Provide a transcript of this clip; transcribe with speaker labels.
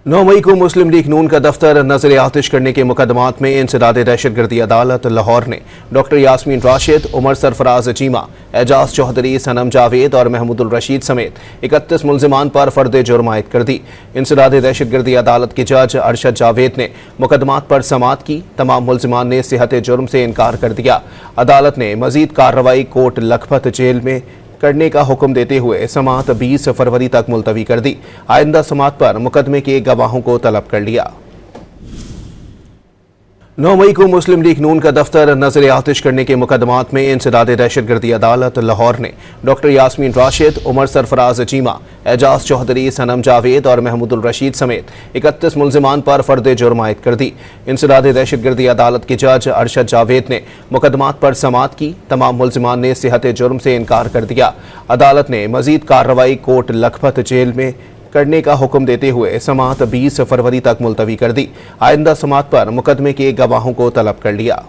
Speaker 1: 9 मई को मुस्लिम लीग नून का दफ्तर नजर आतिश करने के मुकदमात में इंसदाद दहशतगर्दी अदालत लाहौर ने डॉक्टर यास्मीन राशिद, उमर सरफराज चीमा, एजाज चौधरी, सनम जावेद और महमूदुल रशीद समेत 31 मुलजिमान पर फर्द जुर्म आयद कर दी। इंसदाद दहशतगर्दी अदालत के जज अरशद जावेद ने मुकदमात पर समाअत की। तमाम मुलजिमान ने सेहत जुर्म से इनकार कर दिया। अदालत ने मजीद कार्रवाई कोट लखपत जेल में करने का हुक्म देते हुए समाअत 20 फरवरी तक मुलतवी कर दी। आइंदा समाअत पर मुकदमे के गवाहों को तलब कर लिया। 9 मई को मुस्लिम लीग नून का दफ्तर नजर आतिश करने के मुकदमात में इंसदाद दहशतगर्दी अदालत लाहौर ने डॉक्टर यास्मीन राशिद, उमर सरफराज चीमा, एजाज चौधरी, सनम जावेद और महमूदुल रशीद समेत 31 मुलजिमान पर फर्द जुर्म आयद कर दी। इंसदाद दहशतगर्दी अदालत के जज अरशद जावेद ने मुकदमात पर समाअत की। तमाम मुलजिमान ने सेहत जुर्म से इनकार कर दिया। अदालत ने मजीद कार्रवाई कोट लखपत जेल में करने का हुक्म देते हुए समाअत 20 फरवरी तक मुलतवी कर दी। आइंदा समाअत पर मुकदमे के गवाहों को तलब कर लिया।